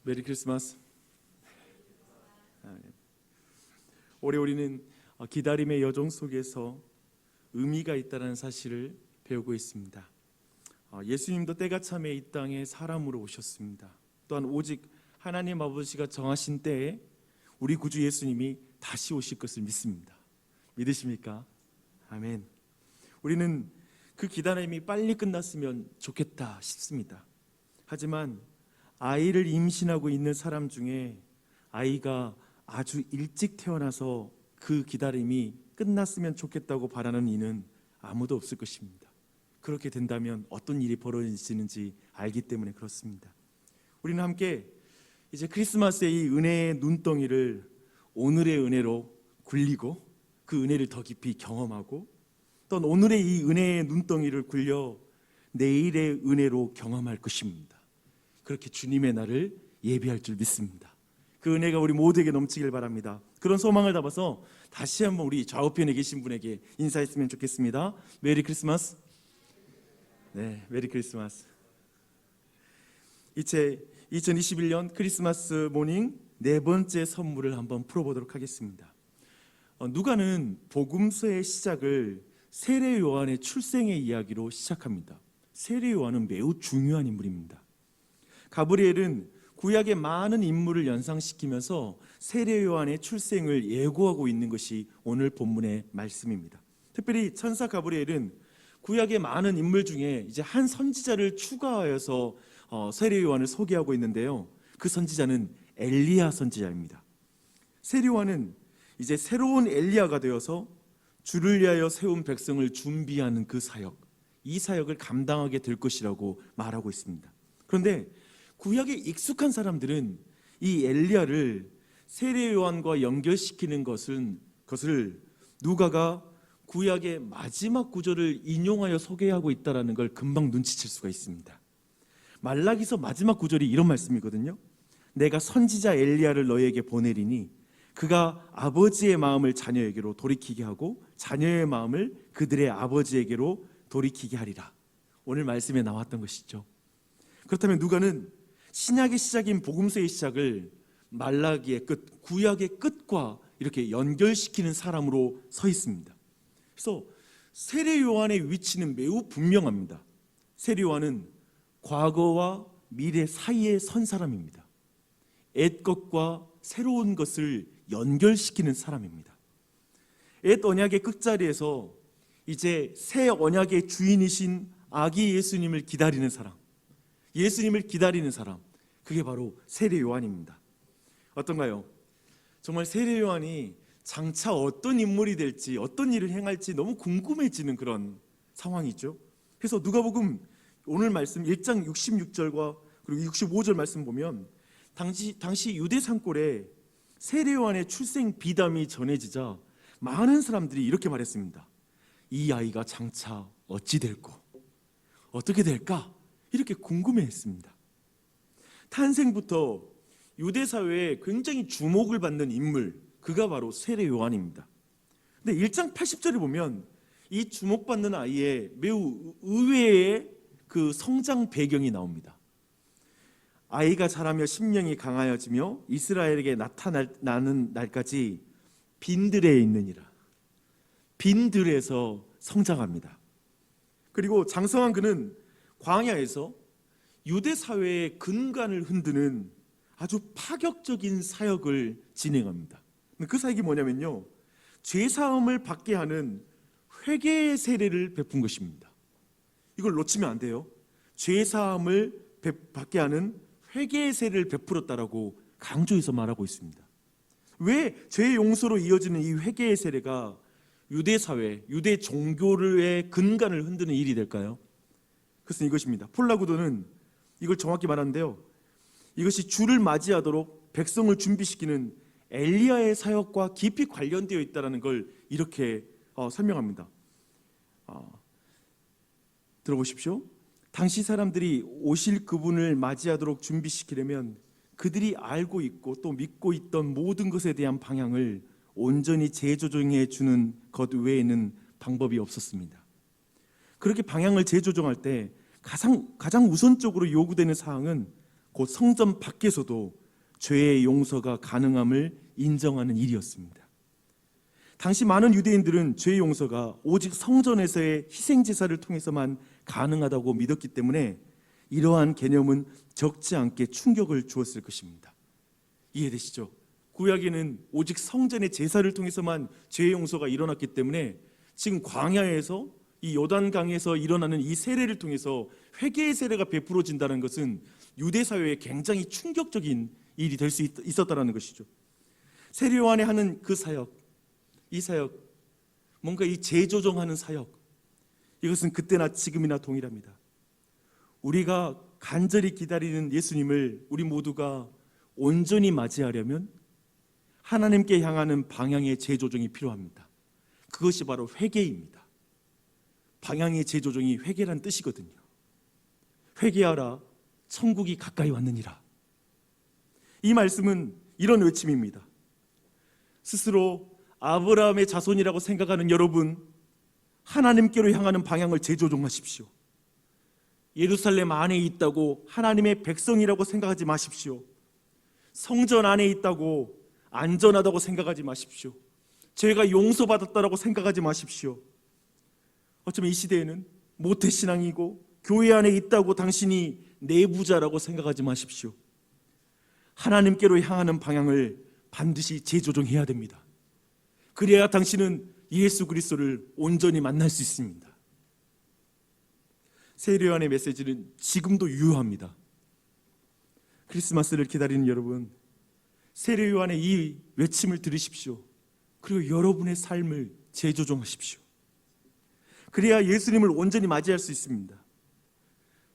메리 크리스마스. 올해 우리는 기다림의 여정 속에서 의미가 있다는 사실을 배우고 있습니다. 예수님도 때가 참에 이 땅에 사람으로 오셨습니다. 또한 오직 하나님 아버지가 정하신 때에 우리 구주 예수님이 다시 오실 것을 믿습니다. 믿으십니까? 아멘. 우리는 그 기다림이 빨리 끝났으면 좋겠다 싶습니다. 하지만 아이를 임신하고 있는 사람 중에 아이가 아주 일찍 태어나서 그 기다림이 끝났으면 좋겠다고 바라는 이는 아무도 없을 것입니다. 그렇게 된다면 어떤 일이 벌어지는지 알기 때문에 그렇습니다. 우리는 함께 이제 크리스마스의 이 은혜의 눈덩이를 오늘의 은혜로 굴리고 그 은혜를 더 깊이 경험하고 또 오늘의 이 은혜의 눈덩이를 굴려 내일의 은혜로 경험할 것입니다. 그렇게 주님의 날을 예비할 줄 믿습니다. 그 은혜가 우리 모두에게 넘치길 바랍니다. 그런 소망을 담아서 다시 한번 우리 좌우편에 계신 분에게 인사했으면 좋겠습니다. 메리 크리스마스. 네, 메리 크리스마스. 이제 2021년 크리스마스 모닝 네 번째 선물을 한번 풀어보도록 하겠습니다. 누가는 복음서의 시작을 세례 요한의 출생의 이야기로 시작합니다. 세례 요한은 매우 중요한 인물입니다. 가브리엘은 구약의 많은 인물을 연상시키면서 세례 요한의 출생을 예고하고 있는 것이 오늘 본문의 말씀입니다. 특별히 천사 가브리엘은 구약의 많은 인물 중에 이제 한 선지자를 추가하여서 세례 요한을 소개하고 있는데요. 그 선지자는 엘리야 선지자입니다. 세례 요한은 이제 새로운 엘리야가 되어서 주를 위하여 세운 백성을 준비하는 그 사역, 이 사역을 감당하게 될 것이라고 말하고 있습니다. 그런데 구약에 익숙한 사람들은 이 엘리야를 세례 요한과 연결시키는 것을 누가가 구약의 마지막 구절을 인용하여 소개하고 있다는 걸 금방 눈치챌 수가 있습니다. 말라기서 마지막 구절이 이런 말씀이거든요. 내가 선지자 엘리야를 너에게 보내리니 그가 아버지의 마음을 자녀에게로 돌이키게 하고 자녀의 마음을 그들의 아버지에게로 돌이키게 하리라. 오늘 말씀에 나왔던 것이죠. 그렇다면 누가는 신약의 시작인 복음서의 시작을 말라기의 끝, 구약의 끝과 이렇게 연결시키는 사람으로 서 있습니다. 그래서 세례 요한의 위치는 매우 분명합니다. 세례 요한은 과거와 미래 사이에 선 사람입니다. 옛 것과 새로운 것을 연결시키는 사람입니다. 옛 언약의 끝자리에서 이제 새 언약의 주인이신 아기 예수님을 기다리는 사람, 예수님을 기다리는 사람, 그게 바로 세례 요한입니다. 어떤가요? 정말 세례 요한이 장차 어떤 인물이 될지, 어떤 일을 행할지 너무 궁금해지는 그런 상황이죠. 그래서 누가복음 오늘 말씀 1장 66절과 그리고 65절 말씀 보면 당시 유대 산골에 세례 요한의 출생 비담이 전해지자 많은 사람들이 이렇게 말했습니다. 이 아이가 장차 어찌 될꼬, 어떻게 될까? 이렇게 궁금해했습니다. 탄생부터 유대 사회에 굉장히 주목을 받는 인물, 그가 바로 세례 요한입니다. 근데 1장 80절에 보면 이 주목받는 아이의 매우 의외의 그 성장 배경이 나옵니다. 아이가 자라며 심령이 강하여지며 이스라엘에게 나타나는 날까지 빈들에 있느니라. 빈들에서 성장합니다. 그리고 장성한 그는 광야에서 유대 사회의 근간을 흔드는 아주 파격적인 사역을 진행합니다. 그 사역이 뭐냐면요, 죄사함을 받게 하는 회개의 세례를 베푼 것입니다. 이걸 놓치면 안 돼요. 죄사함을 받게 하는 회개의 세례를 베풀었다라고 강조해서 말하고 있습니다. 왜 죄 용서로 이어지는 이 회개의 세례가 유대 사회, 유대 종교의 근간을 흔드는 일이 될까요? 그것은 이것입니다. 폴라구도는 이걸 정확히 말하는데요, 이것이 주를 맞이하도록 백성을 준비시키는 엘리야의 사역과 깊이 관련되어 있다는 걸 이렇게 설명합니다. 들어보십시오. 당시 사람들이 오실 그분을 맞이하도록 준비시키려면 그들이 알고 있고 또 믿고 있던 모든 것에 대한 방향을 온전히 재조정해 주는 것 외에는 방법이 없었습니다. 그렇게 방향을 재조정할 때 가장 우선적으로 요구되는 사항은 곧 성전 밖에서도 죄의 용서가 가능함을 인정하는 일이었습니다. 당시 많은 유대인들은 죄의 용서가 오직 성전에서의 희생제사를 통해서만 가능하다고 믿었기 때문에 이러한 개념은 적지 않게 충격을 주었을 것입니다. 이해되시죠? 구약에는 오직 성전의 제사를 통해서만 죄의 용서가 일어났기 때문에 지금 광야에서 이 요단강에서 일어나는 이 세례를 통해서 회개의 세례가 베풀어진다는 것은 유대 사회에 굉장히 충격적인 일이 될 수 있었다는 것이죠. 세례 요한이 하는 그 사역, 이 사역, 뭔가 이 재조정하는 사역, 이것은 그때나 지금이나 동일합니다. 우리가 간절히 기다리는 예수님을 우리 모두가 온전히 맞이하려면 하나님께 향하는 방향의 재조정이 필요합니다. 그것이 바로 회개입니다. 방향의 재조정이 회개란 뜻이거든요. 회개하라, 천국이 가까이 왔느니라. 이 말씀은 이런 외침입니다. 스스로 아브라함의 자손이라고 생각하는 여러분, 하나님께로 향하는 방향을 재조정하십시오. 예루살렘 안에 있다고 하나님의 백성이라고 생각하지 마십시오. 성전 안에 있다고 안전하다고 생각하지 마십시오. 죄가 용서받았다라고 생각하지 마십시오. 어쩌면 이 시대에는 모태신앙이고 교회 안에 있다고 당신이 내부자라고 생각하지 마십시오. 하나님께로 향하는 방향을 반드시 재조정해야 됩니다. 그래야 당신은 예수 그리스도를 온전히 만날 수 있습니다. 세례 요한의 메시지는 지금도 유효합니다. 크리스마스를 기다리는 여러분, 세례 요한의 이 외침을 들으십시오. 그리고 여러분의 삶을 재조정하십시오. 그래야 예수님을 온전히 맞이할 수 있습니다.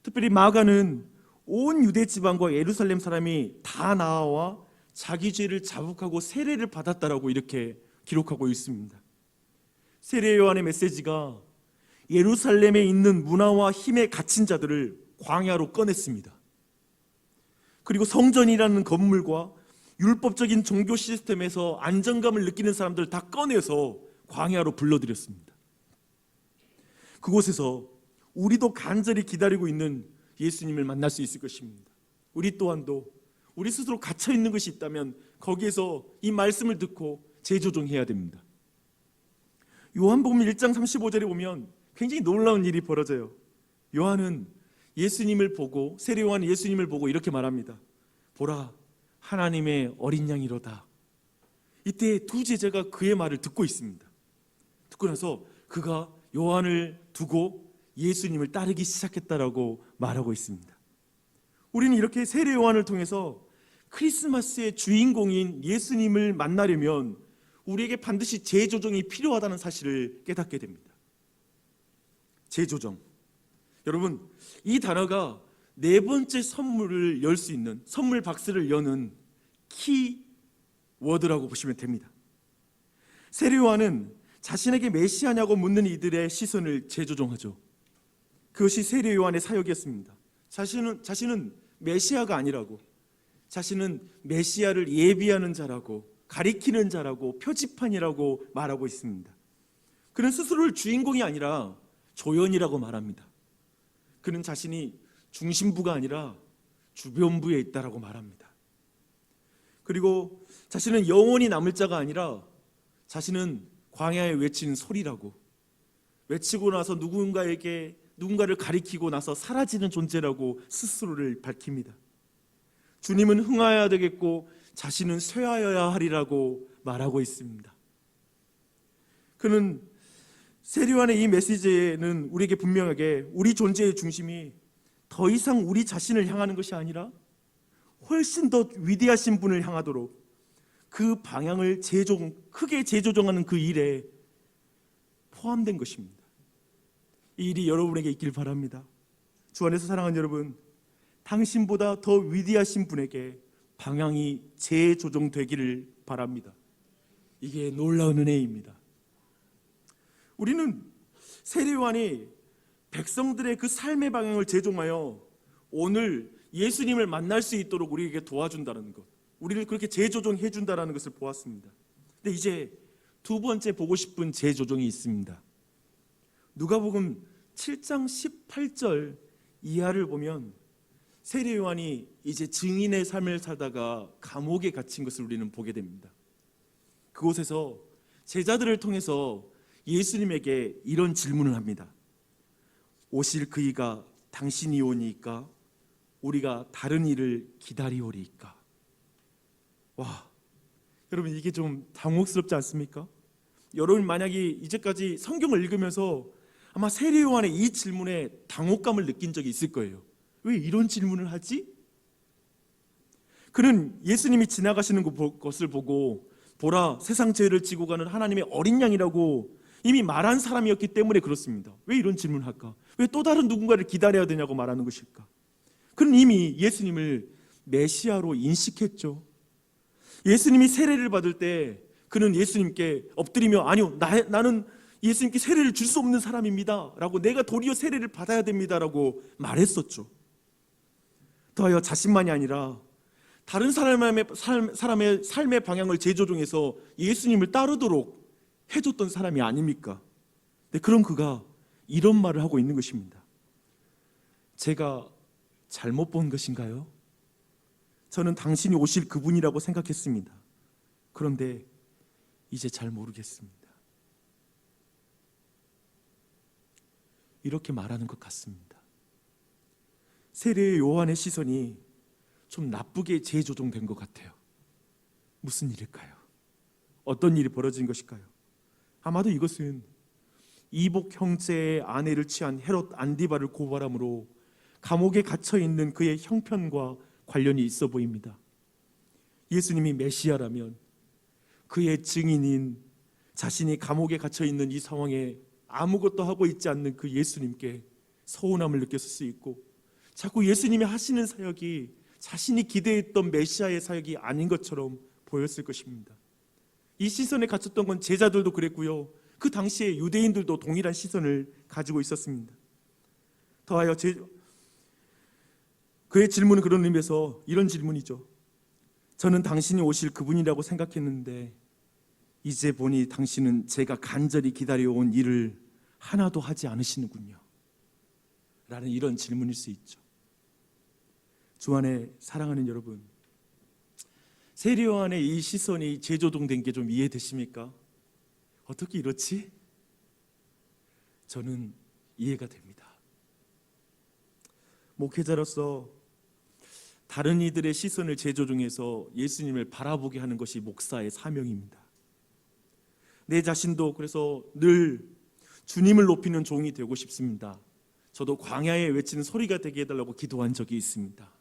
특별히 마가는 온 유대 지방과 예루살렘 사람이 다 나와 자기 죄를 자복하고 세례를 받았다라고 이렇게 기록하고 있습니다. 세례 요한의 메시지가 예루살렘에 있는 문화와 힘에 갇힌 자들을 광야로 꺼냈습니다. 그리고 성전이라는 건물과 율법적인 종교 시스템에서 안정감을 느끼는 사람들 다 꺼내서 광야로 불러들였습니다. 그곳에서 우리도 간절히 기다리고 있는 예수님을 만날 수 있을 것입니다. 우리 또한도 우리 스스로 갇혀 있는 것이 있다면 거기에서 이 말씀을 듣고 재조정해야 됩니다. 요한복음 1장 35절에 보면 굉장히 놀라운 일이 벌어져요. 요한은 예수님을 보고, 세례 요한은 예수님을 보고 이렇게 말합니다. 보라, 하나님의 어린 양이로다. 이때 두 제자가 그의 말을 듣고 있습니다. 듣고 나서 그가 요한을 두고 예수님을 따르기 시작했다라고 말하고 있습니다. 우리는 이렇게 세례 요한을 통해서 크리스마스의 주인공인 예수님을 만나려면 우리에게 반드시 재조정이 필요하다는 사실을 깨닫게 됩니다. 재조정. 여러분, 이 단어가 네 번째 선물을 열 수 있는, 선물 박스를 여는 키워드라고 보시면 됩니다. 세례 요한은 자신에게 메시아냐고 묻는 이들의 시선을 재조정하죠. 그것이 세례 요한의 사역이었습니다. 자신은 메시아가 아니라고, 자신은 메시아를 예비하는 자라고, 가리키는 자라고, 표지판이라고 말하고 있습니다. 그는 스스로를 주인공이 아니라 조연이라고 말합니다. 그는 자신이 중심부가 아니라 주변부에 있다라고 말합니다. 그리고 자신은 영원히 남을 자가 아니라 자신은 광야에 외치는 소리라고, 외치고 나서 누군가를 가리키고 나서 사라지는 존재라고 스스로를 밝힙니다. 주님은 흥하여야 되겠고 자신은 쇠하여야 하리라고 말하고 있습니다. 그는 세례 요한의 이 메시지에는 우리에게 분명하게 우리 존재의 중심이 더 이상 우리 자신을 향하는 것이 아니라 훨씬 더 위대하신 분을 향하도록 그 방향을 크게 재조정하는 그 일에 포함된 것입니다. 이 일이 여러분에게 있길 바랍니다. 주 안에서 사랑하는 여러분, 당신보다 더 위대하신 분에게 방향이 재조정되기를 바랍니다. 이게 놀라운 은혜입니다. 우리는 세례 요한이 백성들의 그 삶의 방향을 재종하여 오늘 예수님을 만날 수 있도록 우리에게 도와준다는 것, 우리를 그렇게 재조정해 준다는 것을 보았습니다. 근데 이제 두 번째 보고 싶은 재조정이 있습니다. 누가복음 7장 18절 이하를 보면 세례 요한이 이제 증인의 삶을 살다가 감옥에 갇힌 것을 우리는 보게 됩니다. 그곳에서 제자들을 통해서 예수님에게 이런 질문을 합니다. 오실 그이가 당신이 오니까 우리가 다른 일을 기다리오리이까? 와, 여러분 이게 좀 당혹스럽지 않습니까? 여러분 만약에 이제까지 성경을 읽으면서 아마 세례 요한의 이 질문에 당혹감을 느낀 적이 있을 거예요. 왜 이런 질문을 하지? 그는 예수님이 지나가시는 것을 보고 보라 세상 죄를 지고 가는 하나님의 어린 양이라고 이미 말한 사람이었기 때문에 그렇습니다. 왜 이런 질문을 할까? 왜 또 다른 누군가를 기다려야 되냐고 말하는 것일까? 그는 이미 예수님을 메시아로 인식했죠. 예수님이 세례를 받을 때 그는 예수님께 엎드리며 아니요 나는 예수님께 세례를 줄 수 없는 사람입니다 라고 내가 도리어 세례를 받아야 됩니다 라고 말했었죠. 더하여 자신만이 아니라 다른 사람의 삶의 방향을 재조정해서 예수님을 따르도록 해줬던 사람이 아닙니까? 네, 그럼 그가 이런 말을 하고 있는 것입니다. 제가 잘못 본 것인가요? 저는 당신이 오실 그분이라고 생각했습니다. 그런데 이제 잘 모르겠습니다. 이렇게 말하는 것 같습니다. 세례 요한의 시선이 좀 나쁘게 재조정된 것 같아요. 무슨 일일까요? 어떤 일이 벌어진 것일까요? 아마도 이것은 이복 형제의 아내를 취한 헤롯 안디바를 고발함으로 감옥에 갇혀 있는 그의 형편과 관련이 있어 보입니다. 예수님이 메시아라면 그의 증인인 자신이 감옥에 갇혀 있는 이 상황에 아무것도 하고 있지 않는 그 예수님께 서운함을 느꼈을 수 있고, 자꾸 예수님이 하시는 사역이 자신이 기대했던 메시아의 사역이 아닌 것처럼 보였을 것입니다. 이 시선에 갇혔던 건 제자들도 그랬고요, 그 당시에 유대인들도 동일한 시선을 가지고 있었습니다. 더하여 그의 질문은 그런 의미에서 이런 질문이죠. 저는 당신이 오실 그분이라고 생각했는데 이제 보니 당신은 제가 간절히 기다려온 일을 하나도 하지 않으시는군요 라는 이런 질문일 수 있죠. 주 안에 사랑하는 여러분, 세례 요한의 이 시선이 재조정된 게 좀 이해되십니까? 어떻게 이렇지? 저는 이해가 됩니다. 목회자로서 다른 이들의 시선을 재조정해서 예수님을 바라보게 하는 것이 목사의 사명입니다. 내 자신도 그래서 늘 주님을 높이는 종이 되고 싶습니다. 저도 광야에 외치는 소리가 되게 해달라고 기도한 적이 있습니다.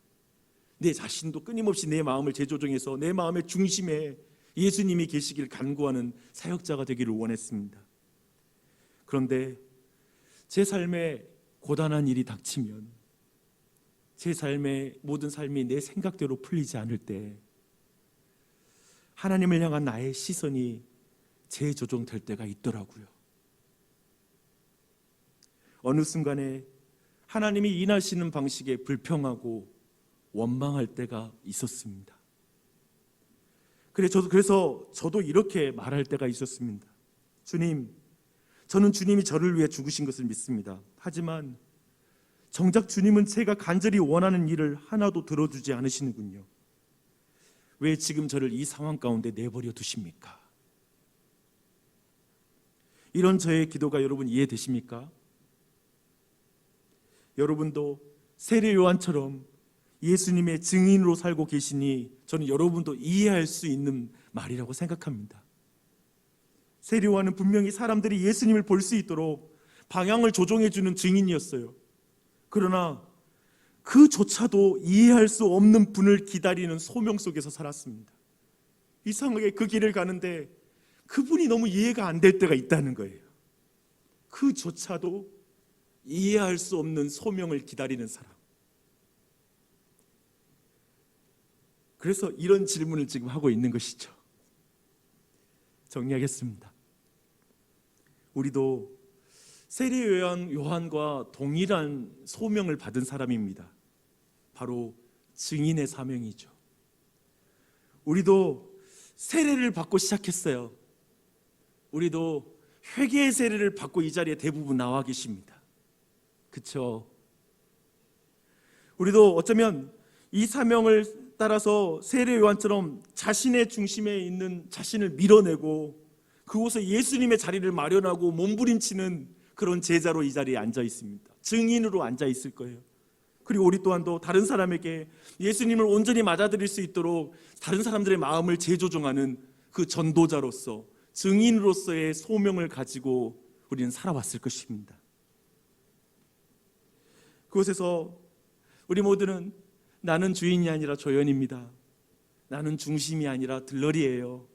내 자신도 끊임없이 내 마음을 재조정해서 내 마음의 중심에 예수님이 계시길 간구하는 사역자가 되기를 원했습니다. 그런데 제 삶에 고단한 일이 닥치면, 제 삶의 모든 삶이 내 생각대로 풀리지 않을 때 하나님을 향한 나의 시선이 재조정될 때가 있더라고요. 어느 순간에 하나님이 일하시는 방식에 불평하고 원망할 때가 있었습니다. 그래서 저도 이렇게 말할 때가 있었습니다. 주님, 저는 주님이 저를 위해 죽으신 것을 믿습니다. 하지만 정작 주님은 제가 간절히 원하는 일을 하나도 들어주지 않으시는군요. 왜 지금 저를 이 상황 가운데 내버려 두십니까? 이런 저의 기도가 여러분 이해되십니까? 여러분도 세례 요한처럼 예수님의 증인으로 살고 계시니 저는 여러분도 이해할 수 있는 말이라고 생각합니다. 세례 요한은 분명히 사람들이 예수님을 볼 수 있도록 방향을 조정해주는 증인이었어요. 그러나 그조차도 이해할 수 없는 분을 기다리는 소명 속에서 살았습니다. 이상하게 그 길을 가는데 그분이 너무 이해가 안 될 때가 있다는 거예요. 그조차도 이해할 수 없는 소명을 기다리는 사람. 그래서 이런 질문을 지금 하고 있는 것이죠. 정리하겠습니다. 우리도 세례 요한과 동일한 소명을 받은 사람입니다. 바로 증인의 사명이죠. 우리도 세례를 받고 시작했어요. 우리도 회개의 세례를 받고 이 자리에 대부분 나와 계십니다. 그렇죠? 우리도 어쩌면 이 사명을 따라서 세례 요한처럼 자신의 중심에 있는 자신을 밀어내고 그곳에 예수님의 자리를 마련하고 몸부림치는 그런 제자로 이 자리에 앉아 있습니다. 증인으로 앉아 있을 거예요. 그리고 우리 또한도 다른 사람에게 예수님을 온전히 맞아들일 수 있도록 다른 사람들의 마음을 재조정하는 그 전도자로서, 증인으로서의 소명을 가지고 우리는 살아왔을 것입니다. 그곳에서 우리 모두는 나는 주인이 아니라 조연입니다. 나는 중심이 아니라 들러리예요.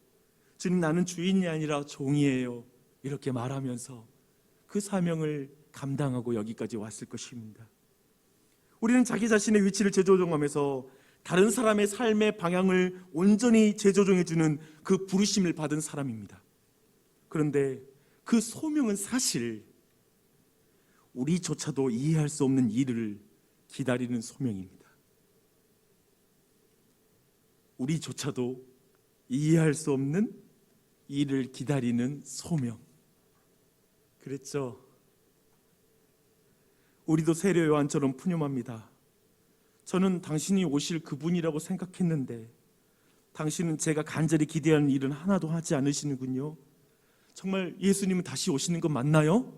주님, 나는 주인이 아니라 종이에요. 이렇게 말하면서 그 사명을 감당하고 여기까지 왔을 것입니다. 우리는 자기 자신의 위치를 재조정하면서 다른 사람의 삶의 방향을 온전히 재조정해주는 그 부르심을 받은 사람입니다. 그런데 그 소명은 사실 우리조차도 이해할 수 없는 일을 기다리는 소명입니다. 우리조차도 이해할 수 없는 일을 기다리는 소명. 그랬죠? 우리도 세례 요한처럼 푸념합니다. 저는 당신이 오실 그분이라고 생각했는데 당신은 제가 간절히 기대하는 일은 하나도 하지 않으시는군요. 정말 예수님은 다시 오시는 거 맞나요?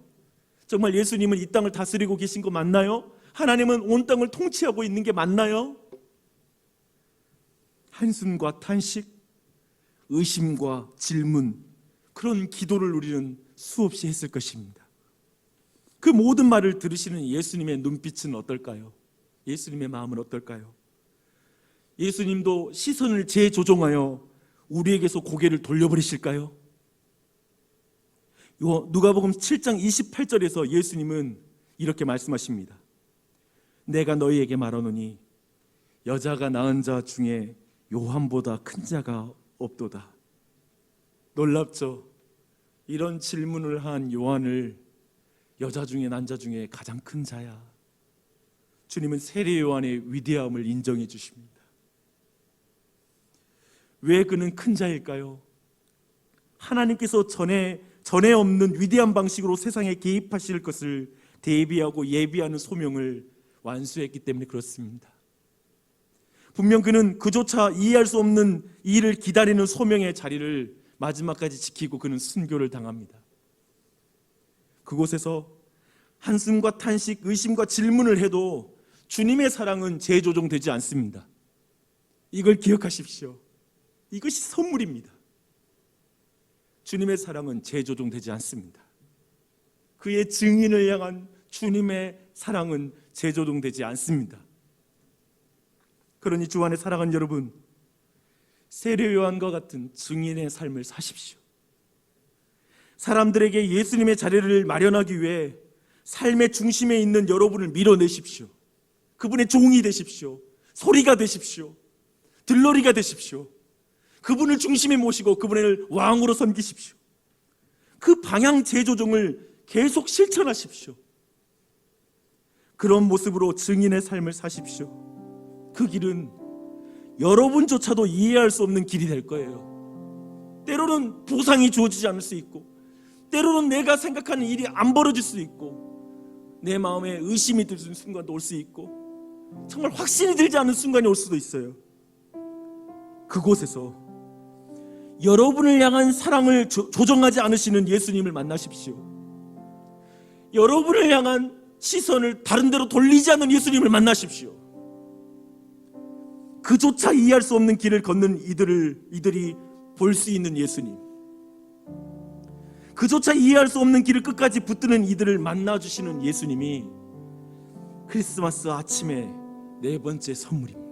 정말 예수님은 이 땅을 다스리고 계신 거 맞나요? 하나님은 온 땅을 통치하고 있는 게 맞나요? 한숨과 탄식, 의심과 질문, 그런 기도를 우리는 수없이 했을 것입니다. 그 모든 말을 들으시는 예수님의 눈빛은 어떨까요? 예수님의 마음은 어떨까요? 예수님도 시선을 재조정하여 우리에게서 고개를 돌려버리실까요? 누가복음 7장 28절에서 예수님은 이렇게 말씀하십니다. 내가 너희에게 말하노니 여자가 낳은 자 중에 요한보다 큰 자가 없도다. 놀랍죠? 이런 질문을 한 요한을 여자 중에 남자 중에 가장 큰 자야. 주님은 세례 요한의 위대함을 인정해 주십니다. 왜 그는 큰 자일까요? 하나님께서 전에 없는 위대한 방식으로 세상에 개입하실 것을 대비하고 예비하는 소명을 완수했기 때문에 그렇습니다. 분명 그는 그조차 이해할 수 없는 일을 기다리는 소명의 자리를 마지막까지 지키고 그는 순교를 당합니다. 그곳에서 한숨과 탄식, 의심과 질문을 해도 주님의 사랑은 재조정되지 않습니다. 이걸 기억하십시오. 이것이 선물입니다. 주님의 사랑은 재조정되지 않습니다. 그의 증인을 향한 주님의 사랑은 재조정되지 않습니다. 그러니 주 안에 사랑하는 여러분, 세례 요한과 같은 증인의 삶을 사십시오. 사람들에게 예수님의 자리를 마련하기 위해 삶의 중심에 있는 여러분을 밀어내십시오. 그분의 종이 되십시오. 소리가 되십시오. 들러리가 되십시오. 그분을 중심에 모시고 그분을 왕으로 섬기십시오. 그 방향 재조정을 계속 실천하십시오. 그런 모습으로 증인의 삶을 사십시오. 그 길은 여러분조차도 이해할 수 없는 길이 될 거예요. 때로는 보상이 주어지지 않을 수 있고, 때로는 내가 생각하는 일이 안 벌어질 수 있고, 내 마음에 의심이 드는 순간도 올 수 있고, 정말 확신이 들지 않는 순간이 올 수도 있어요. 그곳에서 여러분을 향한 사랑을 조정하지 않으시는 예수님을 만나십시오. 여러분을 향한 시선을 다른 데로 돌리지 않는 예수님을 만나십시오. 그조차 이해할 수 없는 길을 걷는 이들이 볼 수 있는 예수님, 그조차 이해할 수 없는 길을 끝까지 붙드는 이들을 만나주시는 예수님이 크리스마스 아침의 네 번째 선물입니다.